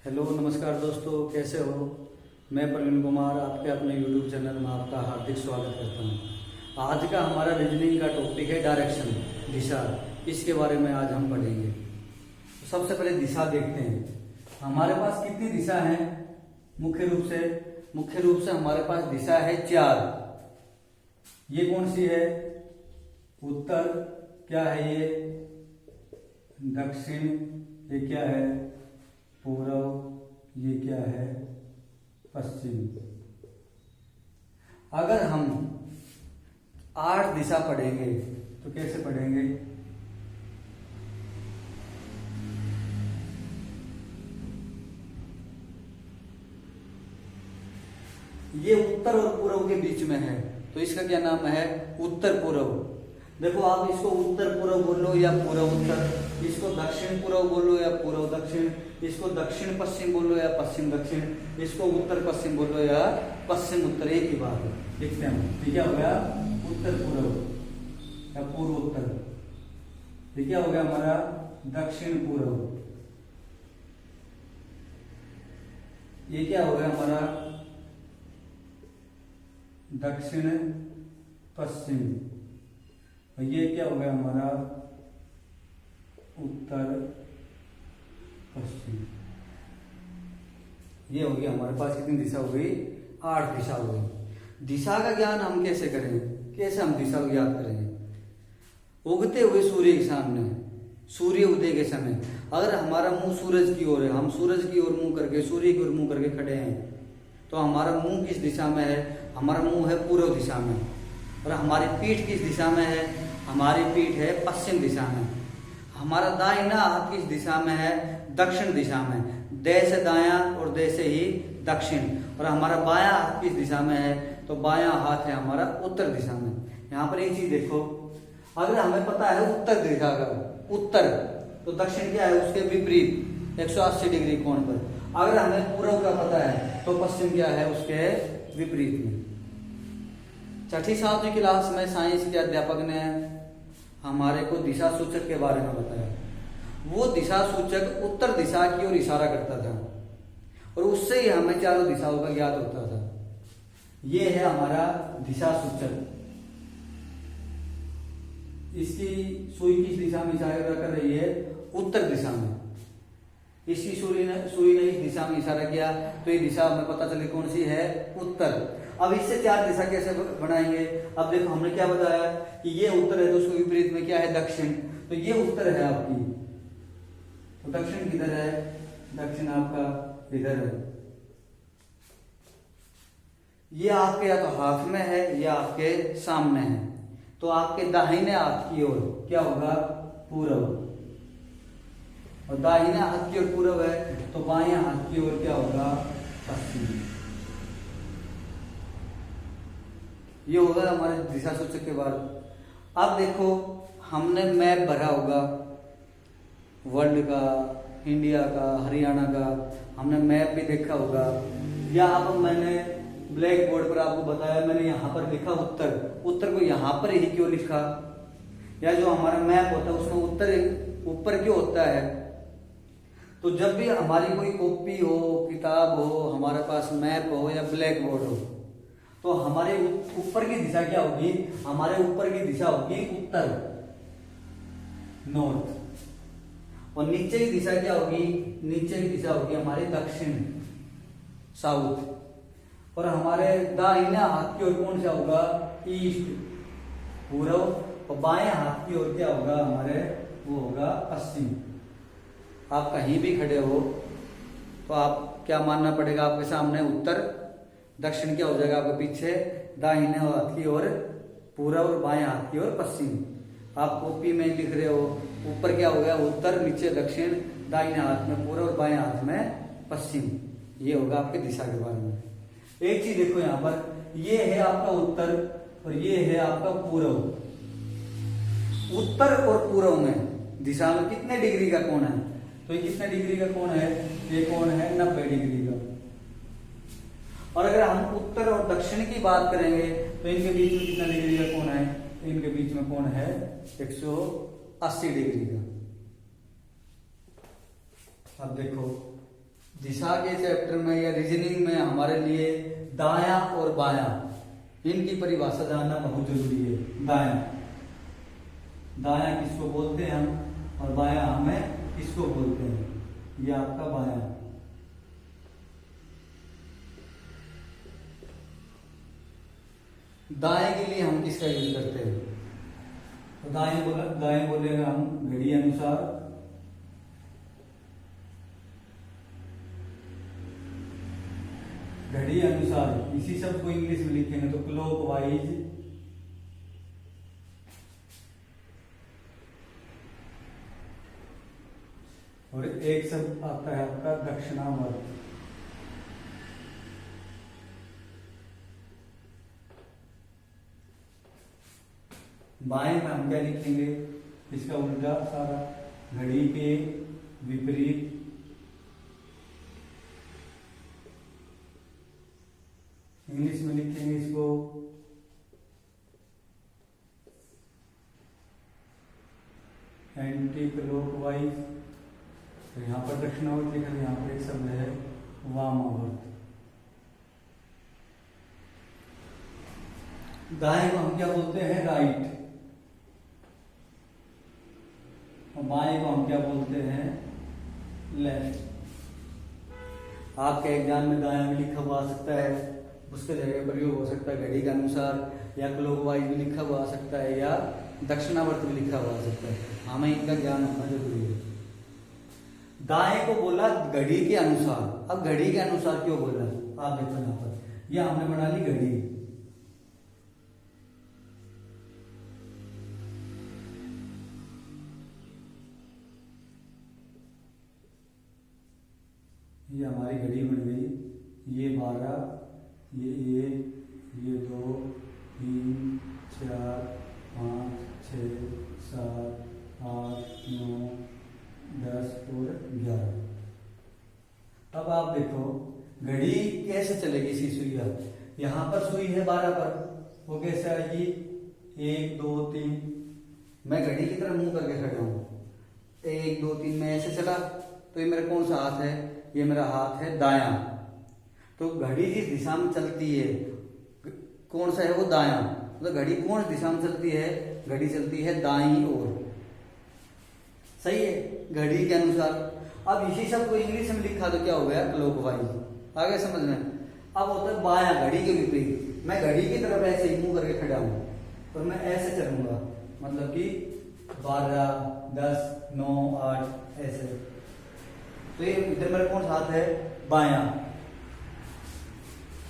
Hello नमस्कार दोस्तों, कैसे हो। मैं प्रवीण कुमार आपके अपने यूट्यूब चैनल में आपका हार्दिक स्वागत करता हूं। आज का हमारा रीजनिंग का टॉपिक है डायरेक्शन, दिशा। इसके बारे में आज हम पढ़ेंगे। तो सबसे पहले दिशा देखते हैं। हमारे पास कितनी दिशा है? मुख्य रूप से हमारे पास दिशा है 4। ये कौन सी है? उत्तर। क्या है ये? दक्षिण। ये क्या है? पूर्व। ये क्या है? पश्चिम। अगर हम 8 दिशा पढ़ेंगे तो कैसे पढ़ेंगे? ये उत्तर और पूर्व के बीच में है, तो इसका क्या नाम है? उत्तर पूर्व। देखो, आप इसको उत्तर पूर्व बोलो या पूर्व उत्तर, इसको दक्षिण पूर्व बोलो या पूर्व दक्षिण, इसको दक्षिण पश्चिम बोलो या पश्चिम दक्षिण, इसको उत्तर पश्चिम बोलो या पश्चिम उत्तर, एक ही बात है। देखते हैं ये क्या हो गया? उत्तर पूर्व या पूर्व उत्तर। ये क्या हो गया हमारा? दक्षिण पूर्व। ये क्या हो गया हमारा? दक्षिण पश्चिम। और ये क्या हो गया हमारा? उत्तर पश्चिम। ये हो गया हमारे पास कितनी दिशा हो गई? 8 दिशा हो गई। दिशा का ज्ञान हम कैसे करें? कैसे हम दिशा को याद करेंगे? उगते हुए सूर्य के सामने, सूर्य उदय के समय अगर हमारा मुंह सूरज की ओर है, हम सूरज की ओर मुंह करके, सूर्य की ओर मुंह करके खड़े हैं, तो हमारा मुंह किस दिशा में है? हमारा मुंह है पूर्व दिशा में। और हमारी पीठ किस दिशा में है? हमारी पीठ है पश्चिम दिशा में। हमारा दाहिना हाथ किस दिशा में है? दक्षिण दिशा में। दे से दायां और दे से ही दक्षिण। और हमारा बायां हाथ किस दिशा में है? तो बायां हाथ है हमारा उत्तर दिशा में। यहाँ पर एक चीज देखो, अगर हमें पता है उत्तर दिशा का उत्तर, तो दक्षिण क्या है? उसके विपरीत 180 डिग्री कोण पर। अगर हमें पूर्व का पता है तो पश्चिम क्या है? उसके विपरीत में। छठी 7वीं क्लास में साइंस के अध्यापक ने हमारे को दिशा सूचक के बारे में बताया। वो दिशा सूचक उत्तर दिशा की ओर इशारा करता था और उससे ही हमें चारों दिशाओं का ज्ञात होता था। ये है हमारा दिशा सूचक। इसकी सुई किस दिशा में इशारा कर रही है? उत्तर दिशा में। इसकी सुई ने इस दिशा में इशारा किया, तो ये दिशा हमें पता चले कौन सी है? उत्तर। अब इससे 4 दिशा कैसे बनाएंगे? अब देखो, हमने क्या बताया कि ये उत्तर है, तो उसके विपरीत में क्या है? दक्षिण। तो ये उत्तर है आपकी, तो दक्षिण किधर है? दक्षिण आपका इधर है। ये आपके या तो हाथ में है या आपके सामने है, तो आपके दाहिने हाथ की ओर क्या होगा? पूर्व। और दाहिने हाथ की ओर पूर्व है, तो बाएं हाथ की ओर क्या होगा? पश्चिम। ये होगा हमारे दिशा सूचक के बाद। अब देखो, हमने मैप भरा होगा वर्ल्ड का, इंडिया का, हरियाणा का, हमने मैप भी देखा होगा। यहाँ पर मैंने ब्लैक बोर्ड पर आपको बताया, मैंने यहाँ पर लिखा उत्तर। उत्तर को यहाँ पर ही क्यों लिखा? या जो हमारा मैप होता है उसमें उत्तर ऊपर क्यों होता है? तो जब भी हमारी कोई कॉपी हो, किताब हो, हमारे पास मैप हो या ब्लैक बोर्ड हो, तो हमारे ऊपर की दिशा क्या होगी? हमारे ऊपर की दिशा होगी उत्तर, नॉर्थ। और नीचे की दिशा क्या होगी? नीचे की दिशा होगी हमारी दक्षिण, साउथ। और हमारे दाहिने हाथ की ओर कौन सा होगा? ईस्ट, पूर्व। और बाएं हाथ की ओर क्या होगा हमारे? वो होगा पश्चिम। आप कहीं भी खड़े हो तो आप क्या मानना पड़ेगा? आपके सामने उत्तर, दक्षिण क्या हो जाएगा आपके पीछे? दाहिने हाथ की ओर पूर्व और बाएं हाथ की ओर पश्चिम। आप कॉपी में लिख रहे हो, ऊपर क्या हो गया? उत्तर, नीचे दक्षिण, दाहिने हाथ में पूर्व और बाएं हाथ में पश्चिम। ये होगा आपके दिशा के बारे में। एक चीज देखो, यहाँ पर ये है आपका उत्तर और ये है आपका पूर्व। उत्तर और पूर्व में दिशा में कितने डिग्री का कोण है? तो ये कितने डिग्री का कोण है? ये कोण है 90 डिग्री का। और अगर हम उत्तर और दक्षिण की बात करेंगे तो इनके बीच में कितना डिग्री का कोण है? इनके बीच में कोण है 180 डिग्री का। अब देखो, दिशा के चैप्टर में या रीजनिंग में हमारे लिए दायां और बायां इनकी परिभाषा जानना बहुत जरूरी है। दायां दायां किसको बोलते हैं हम और बायां हमें किसको बोलते हैं, ये आपका बायां। दाएं के लिए हम किसका यूज करते हैं, तो दाएं बोलेगा हम घड़ी अनुसार, घड़ी अनुसार। इसी शब्द को इंग्लिश में लिखेंगे तो क्लॉकवाइज, और एक शब्द आता है आपका दक्षिणावर्त। बाएं में हम क्या लिखेंगे, इसका उल्टा सारा, घड़ी के विपरीत। इंग्लिश में लिखेंगे इसको एंटी क्लॉकवाइज। तो यहाँ पर दक्षिणावर्त लिखा, यहाँ पर एक शब्द है वामावर्त। दाएं को हम क्या बोलते हैं, राइट, और बाएं को हम क्या बोलते हैं, लेफ्ट। आपके एग्जाम में दायां भी लिखा हुआ आ सकता है, उसके जगह प्रयोग हो सकता है घड़ी के अनुसार, या क्लॉकवाइज भी लिखा हुआ आ सकता है, या दक्षिणावर्त भी लिखा हुआ आ सकता है। हमें इनका ज्ञान होना जरूरी है। दाएं को बोला घड़ी के अनुसार। अब घड़ी के अनुसार क्यों बोला, आप देखो यहाँ पर, यह हमने बना ली घड़ी, ये हमारी घड़ी बन गई। ये 12, ये 1, ये 2, 3, 4, 5, 6, 7, 8, 9, 10 और 11। अब आप देखो घड़ी कैसे चलेगी, इसी सुइया, यहाँ पर सुई है 12 पर, वो कैसे आएगी, 1 2 3। मैं घड़ी की तरफ मुंह करके खड़ा हूँ, 1 2 3 मैं ऐसे चला, तो ये मेरा कौन सा हाथ है, ये मेरा हाथ है दायां। तो घड़ी जिस दिशा में चलती है, कौन सा है वो, दायां। तो घड़ी कौन दिशा में चलती है, घड़ी चलती है दाईं ओर, सही है, घड़ी के अनुसार। अब इसी शब्द को इंग्लिश में लिखा तो क्या हो गया, क्लॉकवाइज। आगे समझ में। अब होता है बायां, घड़ी के विपरीत। मैं घड़ी की तरफ ऐसे ही मुंह करके खड़ा हूं, तो मैं ऐसे चलूंगा, मतलब कि 12 10 9 8 ऐसे। तो ये इधर मेरा कौन सा हाथ है, बायां।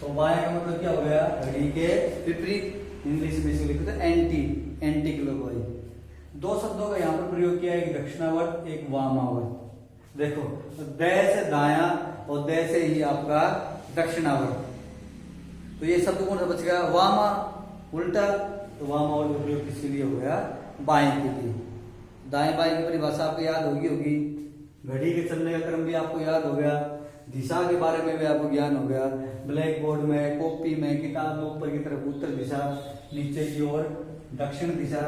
तो बायां का मतलब क्या हो गया, घड़ी के विपरीत। इंग्लिश में इसको लिखते हैं एंटी क्लॉकवाइज। दो शब्दों का यहाँ पर प्रयोग किया, एक दक्षिणावर्त, एक वामावर्त। देखो दै से दायां और दै से ही आपका दक्षिणावर्त। तो ये शब्द कौन सा बच गया, वामा, उल्टा। तो वामावर्त का प्रयोग किसके लिए हो गया, बाएं के लिए। दाएं बाएं की परिभाषा आपको याद होगी। घड़ी के चलने का क्रम भी आपको याद हो गया, दिशा के बारे में भी आपको ज्ञान हो गया। ब्लैक बोर्ड में, कॉपी में, किताब में ऊपर की तरफ उत्तर दिशा, नीचे की ओर दक्षिण दिशा,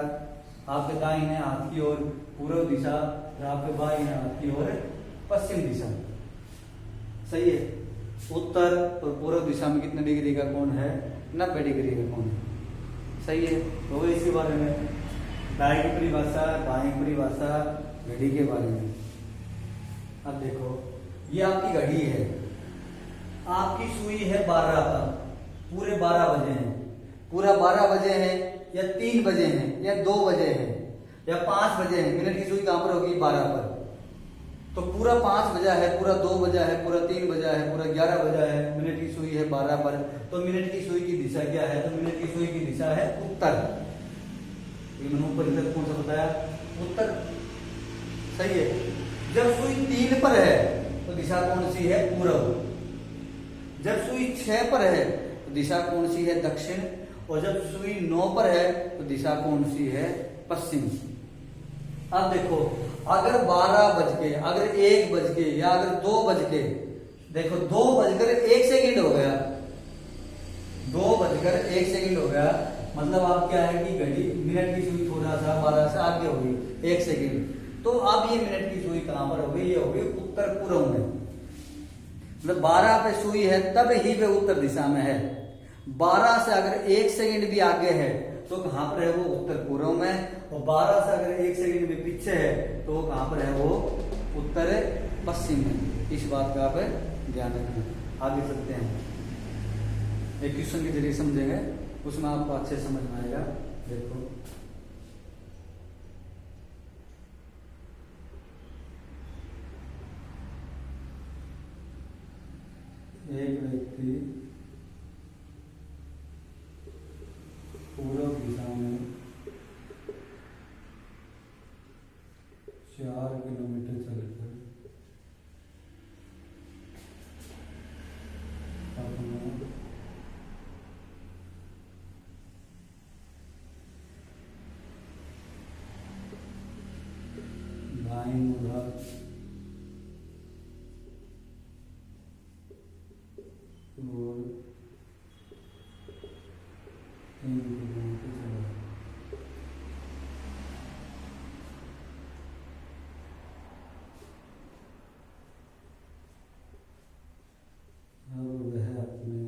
आपके दाहिने हाथ की ओर पूर्व दिशा, और आपके बाएं हाथ की ओर पश्चिम दिशा, सही है। उत्तर और पूर्व दिशा में कितने डिग्री का कोण है, 90 डिग्री का कोण है, सही है। तो इसी बारे में दाएं की परिभाषा, बाएं की परिभाषा, घड़ी के बारे में। अब देखो ये आपकी घड़ी है, आपकी सुई है 12 पर, पूरे 12 बजे हैं, पूरा 12 बजे है, या 3 बजे हैं, या 2 बजे हैं, या 5 बजे हैं। मिनट की सुई कहां पर होगी, 12 पर। तो पूरा 5 बजा है, पूरा 2 बजा है, पूरा 3 बजा है, पूरा 11 बजा है, मिनट की सुई है 12 पर। तो मिनट की सुई की दिशा क्या है, तो मिनट की सुई की दिशा है उत्तर। मैंने ऊपर इधर कौन सा बताया, उत्तर, सही है। जब सुई 3 पर है तो दिशा कौन सी है, पूर्व। जब सुई 6 पर है तो दिशा कौन सी है, दक्षिण। और जब सुई 9 पर है तो दिशा कौन सी है, पश्चिम। अब देखो अगर 12 बज के, अगर 1 बज के, या अगर 2 बज के, देखो 2 बजकर 1 सेकंड हो गया, 2 बजकर 1 सेकंड हो गया, मतलब आप क्या है कि घड़ी मिनट की सुई थोड़ा सा 12 से आगे होगी 1 सेकंड। तो अब ये मिनट की सुई कहां पर हो गई, ये हो गई उत्तर पूर्व में। मतलब 12 पे सुई है तब ही वे उत्तर दिशा में है। 12 से अगर 1 सेकंड भी आगे है तो कहां पर है वो उत्तर पूर्व में, और 12 से अगर 1 सेकंड भी पीछे है तो कहां पर है वो उत्तर पश्चिम में। इस बात का आप ध्यान रखना। आगे चलते हैं, एक क्वेश्चन के जरिए समझेंगे, उसमें आपको अच्छे समझ में आएगा। देखो एक व्यक्ति पूर्व दिशा में 4 किलोमीटर चलकर अपना दाईं मुड़ा और 3 किलोमीटर चला। अब वह अपने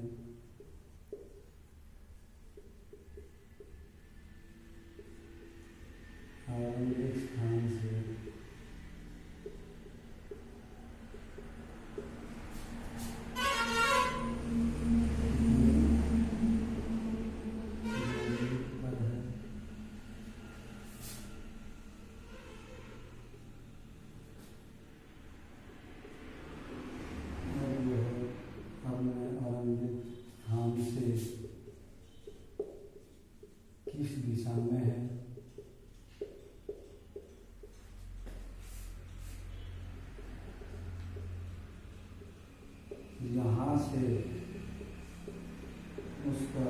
आरंभिक स्थान से किस दिशा में है यहाँ से उसका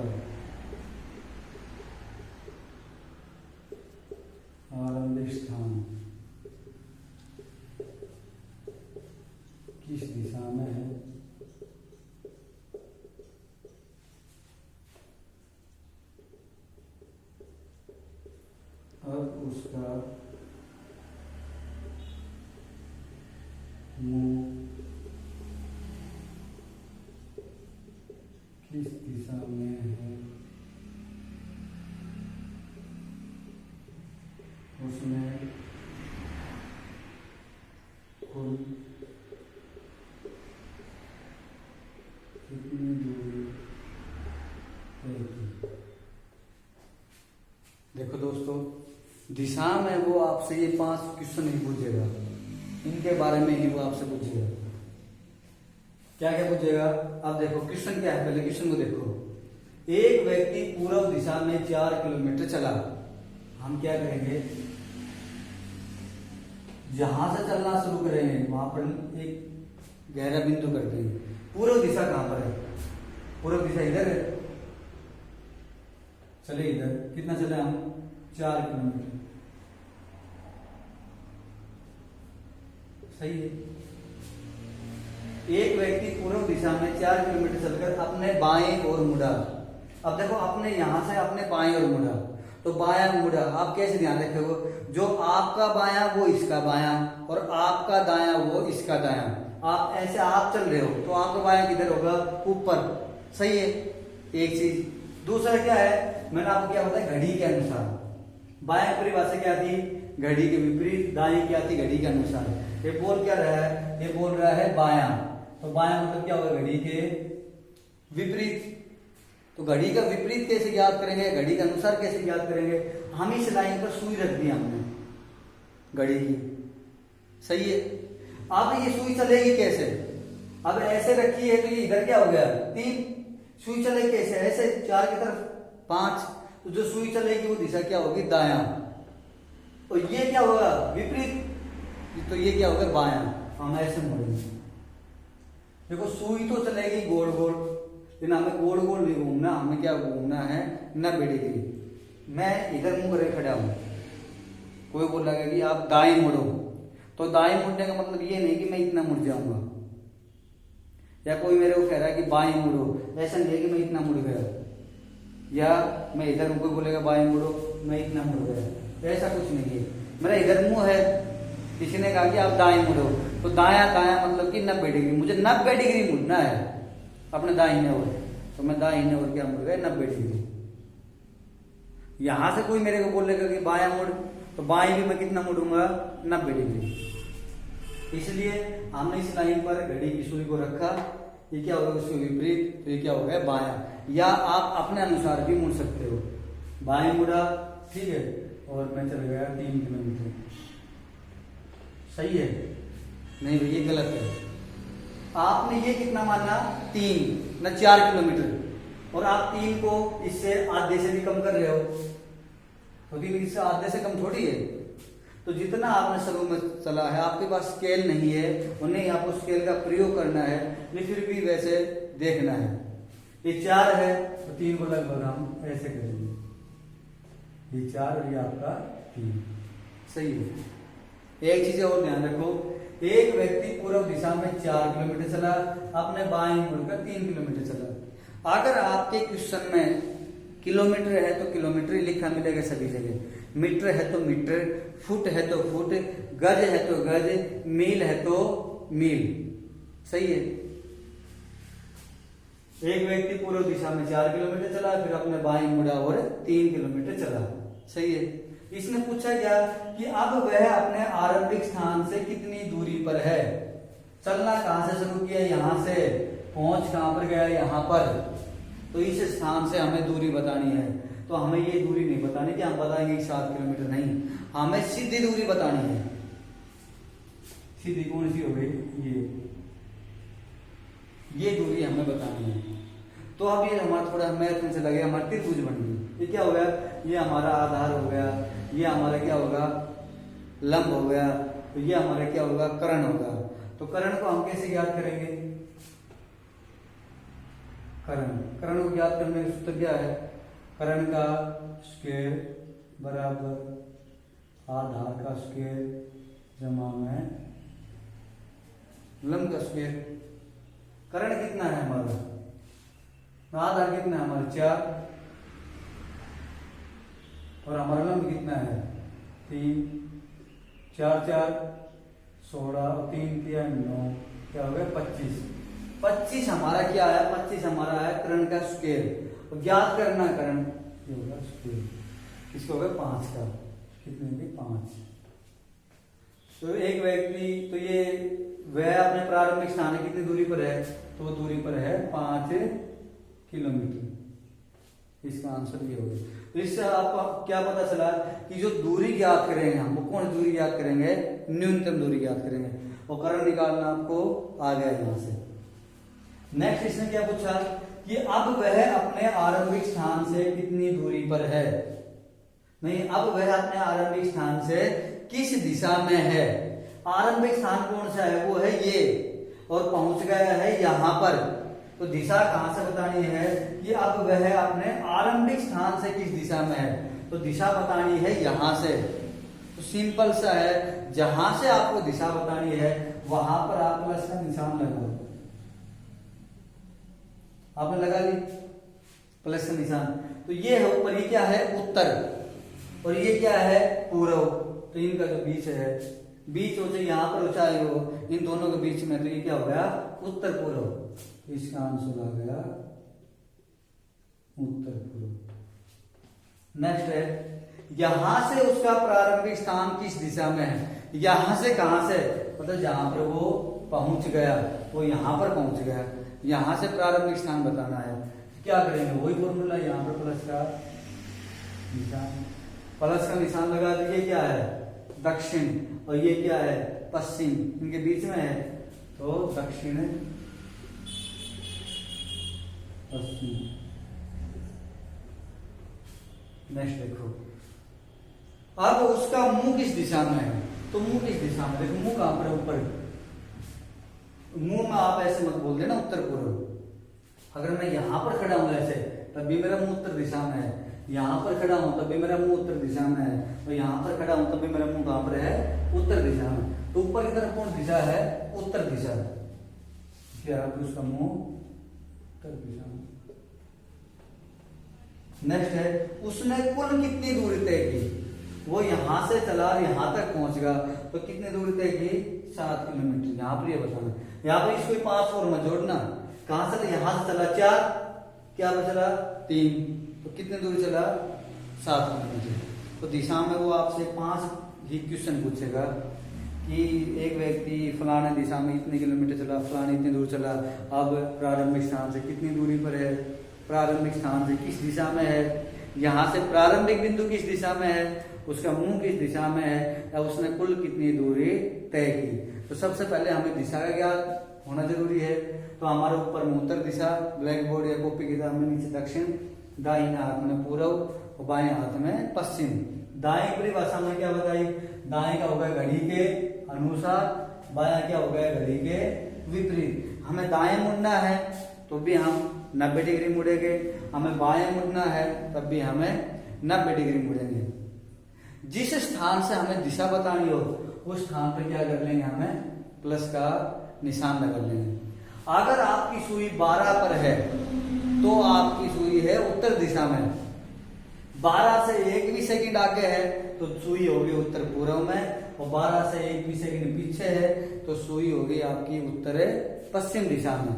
आरंभिक स्थान किस दिशा में है, अब उसका मुंह किस दिशा में है, उसमें कुल कितनी दूरी है। देखो दोस्तों, दिशा में वो आपसे ये 5 क्वेश्चन ही पूछेगा, इनके बारे में ही वो आपसे पूछेगा। क्या क्या पूछेगा? अब देखो क्वेश्चन क्या है, पहले क्वेश्चन को देखो। एक व्यक्ति पूर्व दिशा में 4 किलोमीटर चला। हम क्या करेंगे, जहां से चलना शुरू करेंगे वहां पर एक गहरा बिंदु करते हैं। पूर्व दिशा कहां पर है? पूर्व दिशा इधर है, चले इधर। कितना चले हम? 4 किलोमीटर। सही है। एक व्यक्ति पूर्व दिशा में 4 किलोमीटर चलकर अपने बाएं ओर मुड़ा। अब देखो, अपने यहां से अपने बाएं ओर मुड़ा, तो बायां मुड़ा। आप कैसे ध्यान रखोगे? जो आपका बायां वो इसका बायां, और आपका दायां वो इसका दायां। आप ऐसे आप चल रहे हो तो आपका बायां किधर होगा? ऊपर। सही है, एक चीज। दूसरा क्या है, मैंने आपको क्या बताया, घड़ी के अनुसार। बाएं की परिभाषा क्या थी? घड़ी के विपरीत। दाएं क्या थी? घड़ी के अनुसार। ये बोल क्या रहा है? ये बोल रहा है बायां। तो बायां मतलब क्या होगा? घड़ी के विपरीत। तो घड़ी का विपरीत कैसे ज्ञात करेंगे, घड़ी के अनुसार कैसे ज्ञात करेंगे? हम इस लाइन पर सुई रख दी हमने घड़ी की। सही है। अब ये सुई चलेगी कैसे? अब ऐसे रखी है तो ये इधर क्या हो गया? 3। सुई चलेगी कैसे? ऐसे 4 की तरफ 5। तो जो सुई चलेगी वो दिशा क्या होगी? दायां। और ये क्या होगा? विपरीत। तो ये क्या होगा? बायां। हम ऐसे मोड़ेंगे। देखो, सुई तो चलेगी गोल गोल, लेकिन हमें गोल गोल नहीं घूमना। हमें क्या घूमना है? 90 डिग्री। मैं इधर मुंह करके खड़ा हूं, कोई बोल रहा है कि आप दाएं मुड़ो, तो दाएं मुड़ने का मतलब ये नहीं कि मैं इतना मुड़ जाऊंगा, या कोई मेरे को कह रहा है कि बाएं मुड़ो, ऐसा नहीं है कि मैं इतना मुड़ गया, या मैं इधर कोई बोलेगा बाएं मुड़ो मैं इतना मुड़ गया, ऐसा कुछ नहीं है। मेरा इधर मुंह है, किसी ने कहा कि आप दाएं मुड़ो, तो दाया दाया मतलब कि 90 डिग्री, मुझे 90 डिग्री मुड़ना है अपने दाहिने ओर, तो मैं दाहिने ओर क्या मुड़ गया 90 डिग्री। यहां से कोई मेरे को बोलेगा कि बायां मुड़, तो बाएं भी मैं कितना मुड़ूंगा 90 डिग्री। इसलिए हमने इस लाइन पर घड़ी की सुई को रखा, ये क्या होगा उसके विपरीत, तो ये क्या हो गया बायां। या आप अपने अनुसार भी मुड़ सकते हो, बाएं मुड़ा, ठीक है, और मैं चल गया 3 किलोमीटर। सही है? नहीं भैया गलत है। आपने ये कितना माना 3 न 4 किलोमीटर, और आप 3 को इससे आधे से भी कम कर रहे हो, क्योंकि तो इससे आधे से कम थोड़ी है। तो जितना आपने शुरू में चला है, आपके पास स्केल नहीं है और नहीं आपको स्केल का प्रयोग करना है, लेकिन फिर भी वैसे देखना है। ये 4 है तो 3 को लगभग हम ऐसे करेंगे, ये 4 और ये आपका 3। सही है। एक चीज और ध्यान रखो, एक व्यक्ति पूर्व दिशा में 4 किलोमीटर चला, अपने बाएं मुड़कर 3 किलोमीटर चला। अगर आपके क्वेश्चन में किलोमीटर है तो किलोमीटर ही लिखा मिलेगा सभी जगह, मीटर है तो मीटर, फुट है तो फुट, गज है तो गज, मील है तो मील। सही है? एक व्यक्ति पूर्व दिशा में 4 किलोमीटर चला, फिर अपने बाएं मुड़ा और 3 किलोमीटर चला। सही है? इसने पूछा क्या कि अब वह अपने आरंभिक स्थान से कितनी दूरी पर है। चलना कहां से शुरू किया, यहां से, पहुंच कहां पर गया, यहां पर। तो इस स्थान से हमें दूरी बतानी है, तो हमें ये दूरी नहीं बतानी कि हम बताएंगे 7 किलोमीटर, नहीं, हमें सीधी दूरी बतानी है। सीधी कौन सी हो गई, ये दूरी हमें बतानी है। तो अब ये हमारा थोड़ा मैथ से लगे, हमारा त्रिभुज बन गई। ये क्या हो गया, ये हमारा आधार हो गया, ये हमारा क्या होगा लंब हो गया, तो ये हमारा क्या होगा कर्ण होगा। तो कर्ण को हम कैसे ज्ञात करेंगे, कर्ण को ज्ञात करने का सूत्र क्या है, कर्ण का स्क्वायर बराबर आधार का स्क्वायर जमा में लंब का स्क्वायर। कर्ण कितना है हमारा, आधार कितना है हमारा 4, और हमारा लंब कितना है 3, 4 4 16 और 3 3 9, क्या हो गया 25। 25 हमारा क्या है, 25 हमारा है कर्ण का स्क्वायर, और ज्ञात करना कर्ण ये होगा स्क्वायर, किसको होगा 5 का, कितने होंगे 5। तो एक व्यक्ति, तो ये वह अपने प्रारंभिक स्थान कितनी दूरी पर है, तो दूरी पर है 5 किलोमीटर। इसका आंसर ये होगा। तो इससे आपको क्या पता चला कि जो दूरी ज्ञात करेंगे हम, वो कौन दूरी ज्ञात करेंगे, न्यूनतम दूरी ज्ञात करेंगे, और कर्ण निकालना आपको आ गया यहां से। नेक्स्ट इसने क्या पूछा कि अब वह अपने आरंभिक स्थान से कितनी दूरी पर है, नहीं, अब वह अपने आरंभिक स्थान से किस दिशा में है। आरंभिक स्थान कौन सा है, वो है ये, और पहुंच गया है यहां पर। तो दिशा कहां से बतानी है कि अब वह अपने आरंभिक स्थान से किस दिशा में है, तो दिशा बतानी है यहां से। तो सिंपल सा है, जहां से आपको दिशा बतानी है वहां पर आप प्लस का निशान लगाओ। आपने लगा ली प्लस का निशान, तो ये है ऊपर, ये क्या है उत्तर, और ये क्या है पूर्व। तो इनका जो बीच है, बीच हो चाहे यहाँ पर हो चाहे हो, इन दोनों के बीच में, तो ये क्या हो गया उत्तर पूर्व। इसका आंसर आ गया उत्तर पूर्व। नेक्स्ट है, यहां से उसका प्रारंभिक स्थान किस दिशा में है। यहां से कहां से, मतलब जहां पर वो पहुंच गया, वो यहां पर पहुंच गया, यहां से प्रारंभिक स्थान बताना है। क्या करेंगे, वही फॉर्मूला, यहां पर प्लस का निशान, प्लस का निशान लगा दीजिए। क्या है दक्षिण, और ये क्या है पश्चिम, इनके बीच में है, तो दक्षिण पश्चिम। नेक्स्ट देखो, अब उसका मुंह किस दिशा में है, तो मुंह किस दिशा में, देखो मुंह कहां पर है ऊपर, मुंह में आप ऐसे मत बोल देना उत्तर पूर्व। अगर मैं यहां पर खड़ा हूं ऐसे, तब भी मेरा मुंह उत्तर दिशा में है, यहां पर खड़ा हूं तब भी मेरा मुंह उत्तर दिशा में है, और यहां पर खड़ा हूं तब भी मेरा मुंह कहां पर है उत्तर दिशा में। तो ऊपर की तरफ कौन दिशा है, उत्तर दिशा। क्या उसका मुंह उत्तर दिशा में। नेक्स्ट है, उसने कुल कितनी दूरी तय की, वो यहाँ से चला और यहाँ तक पहुंचेगा तो कितनी दूरी तय की 7 किलोमीटर। यहाँ पर ये बताना, यहाँ पर इसको 5 और मत जोड़ना। कहाँ से, यहाँ से चला 4, क्या बचला 3, तो कितनी दूरी चला 7 किलोमीटर। तो दिशा में वो आपसे 5 ही क्वेश्चन पूछेगा कि एक व्यक्ति फलाने दिशा में इतने किलोमीटर चला, फलाने इतनी दूर चला, अब प्रारंभिक स्थान से कितनी दूरी पर है, प्रारंभिक स्थान से किस दिशा में है, यहाँ से प्रारंभिक बिंदु किस दिशा में है, उसका मुंह किस दिशा में है, या उसने कुल कितनी दूरी तय की। तो सबसे पहले हमें दिशा का ज्ञान होना जरूरी है। तो हमारे ऊपर में उत्तर दिशा, ब्लैक बोर्ड या कॉपी किताब में नीचे दक्षिण, दाहिने हाथ में पूर्व और बाएं हाथ में पश्चिम। दाएं परिभाषा में क्या बताई, दाएं का होगा घड़ी के अनुसार, बायां क्या होगा घड़ी के विपरीत। हमें दाएं मुड़ना है तो भी हम 90 डिग्री मुड़ेंगे, हमें बाएं मुड़ना है तब भी हमें 90 डिग्री मुड़ेंगे। जिस स्थान से हमें दिशा बतानी हो उस स्थान पर क्या कर लेंगे, हमें प्लस का निशान लगा लेंगे। अगर आपकी सुई 12 पर है तो आपकी सुई है उत्तर दिशा में, 12 से 1 भी सेकंड आगे है तो सुई होगी उत्तर पूर्व में, और 12 से 1 भी सेकंड पीछे है तो सुई होगी आपकी उत्तर पश्चिम दिशा में।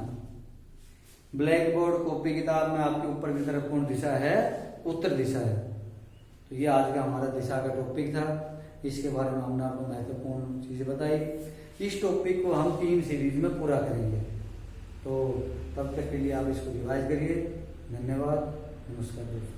ब्लैक बोर्ड कॉपी किताब में आपके ऊपर की तरफ कौन दिशा है, उत्तर दिशा है। तो ये आज का हमारा दिशा का टॉपिक था, इसके बारे में हमने आपको महत्वपूर्ण चीजें बताई। इस टॉपिक को हम 3 सीरीज में पूरा करेंगे, तो तब तक के लिए आप इसको रिवाइज करिए। धन्यवाद, नमस्कार दोस्तों।